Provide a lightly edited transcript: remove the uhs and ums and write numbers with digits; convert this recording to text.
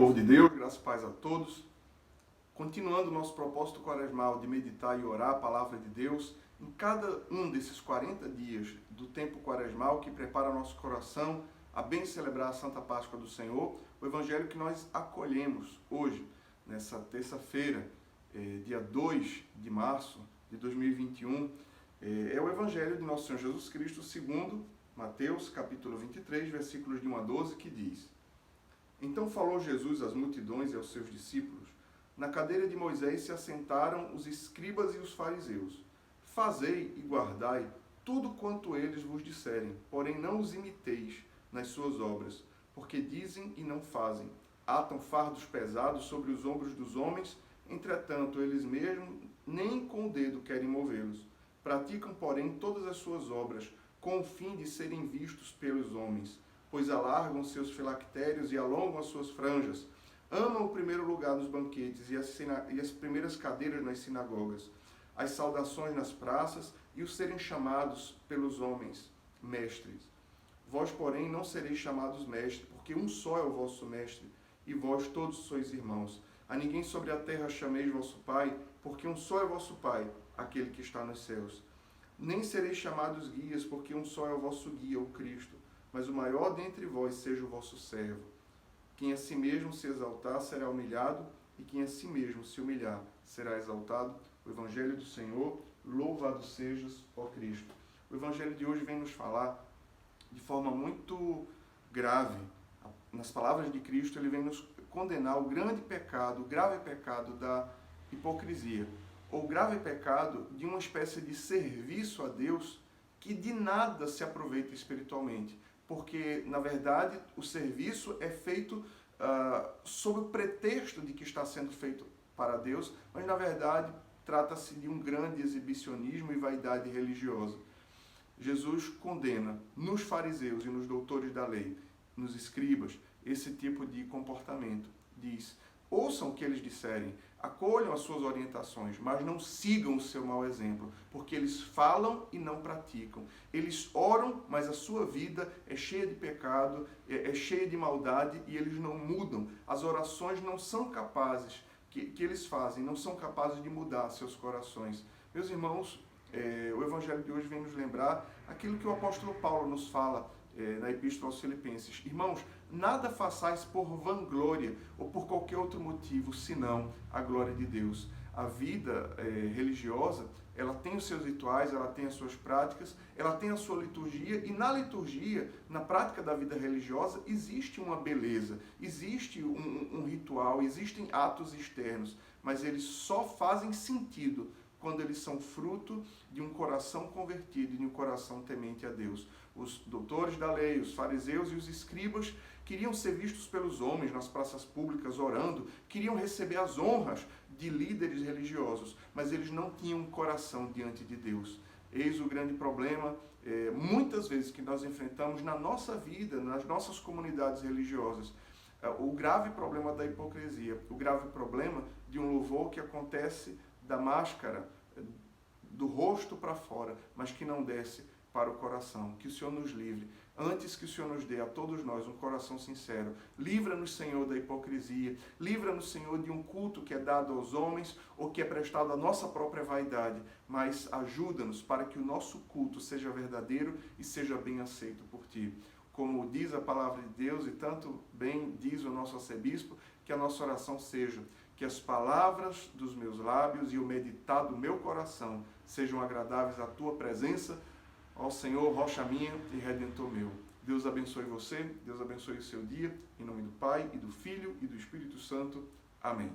povo de Deus, graças e paz a todos. Continuando o nosso propósito quaresmal de meditar e orar a palavra de Deus, em cada um desses 40 dias do tempo quaresmal que prepara nosso coração a bem celebrar a Santa Páscoa do Senhor, o evangelho que nós acolhemos hoje, nessa terça-feira, dia 2 de março de 2021, é o evangelho de nosso Senhor Jesus Cristo segundo Mateus, capítulo 23, versículos de 1 a 12, que diz: Então falou Jesus às multidões e aos seus discípulos: Na cadeira de Moisés se assentaram os escribas e os fariseus. Fazei e guardai tudo quanto eles vos disserem, porém não os imiteis nas suas obras, porque dizem e não fazem. Atam fardos pesados sobre os ombros dos homens, entretanto eles mesmos nem com o dedo querem movê-los. Praticam, porém, todas as suas obras, com o fim de serem vistos pelos homens, pois alargam seus filactérios e alongam as suas franjas. Amam o primeiro lugar nos banquetes e as primeiras cadeiras nas sinagogas, as saudações nas praças e os serem chamados pelos homens mestres. Vós, porém, não sereis chamados mestres, porque um só é o vosso mestre, e vós todos sois irmãos. A ninguém sobre a terra chameis vosso Pai, porque um só é vosso Pai, aquele que está nos céus. Nem sereis chamados guias, porque um só é o vosso guia, o Cristo. Mas o maior dentre vós seja o vosso servo. Quem a si mesmo se exaltar será humilhado, e quem a si mesmo se humilhar será exaltado. O Evangelho do Senhor, louvado sejas, ó Cristo. O Evangelho de hoje vem nos falar de forma muito grave. Nas palavras de Cristo, ele vem nos condenar o grande pecado, o grave pecado da hipocrisia, ou o grave pecado de uma espécie de serviço a Deus que de nada se aproveita espiritualmente. Porque, na verdade, o serviço é feito sob o pretexto de que está sendo feito para Deus, mas, na verdade, trata-se de um grande exibicionismo e vaidade religiosa. Jesus condena nos fariseus e nos doutores da lei, nos escribas, esse tipo de comportamento. Diz: ouçam o que eles disserem, acolham as suas orientações, mas não sigam o seu mau exemplo, porque eles falam e não praticam. Eles oram, mas a sua vida é cheia de pecado, é cheia de maldade, e eles não mudam. As orações não são capazes, que eles fazem, não são capazes de mudar seus corações. Meus irmãos, o Evangelho de hoje vem nos lembrar aquilo que o apóstolo Paulo nos fala na Epístola aos Filipenses. Irmãos, nada façais por vanglória ou por qualquer outro motivo, senão a glória de Deus. A vida religiosa, ela tem os seus rituais, ela tem as suas práticas, ela tem a sua liturgia, e na liturgia, na prática da vida religiosa, existe uma beleza, existe um ritual, existem atos externos, mas eles só fazem sentido quando eles são fruto de um coração convertido, de um coração temente a Deus. Os doutores da lei, os fariseus e os escribas queriam ser vistos pelos homens nas praças públicas orando, queriam receber as honras de líderes religiosos, mas eles não tinham um coração diante de Deus. Eis o grande problema, muitas vezes, que nós enfrentamos na nossa vida, nas nossas comunidades religiosas. O grave problema da hipocrisia, o grave problema de um louvor que acontece da máscara, do rosto para fora, mas que não desce para o coração. Que o Senhor nos livre, antes que o Senhor nos dê a todos nós um coração sincero. Livra-nos, Senhor, da hipocrisia, livra-nos, Senhor, de um culto que é dado aos homens ou que é prestado à nossa própria vaidade, mas ajuda-nos para que o nosso culto seja verdadeiro e seja bem aceito por Ti. Como diz a palavra de Deus, e tanto bem diz o nosso arcebispo, que a nossa oração seja: que as palavras dos meus lábios e o meditar do meu coração sejam agradáveis à Tua presença, ó Senhor, rocha minha e redentor meu. Deus abençoe você, Deus abençoe o seu dia, em nome do Pai, e do Filho, e do Espírito Santo. Amém.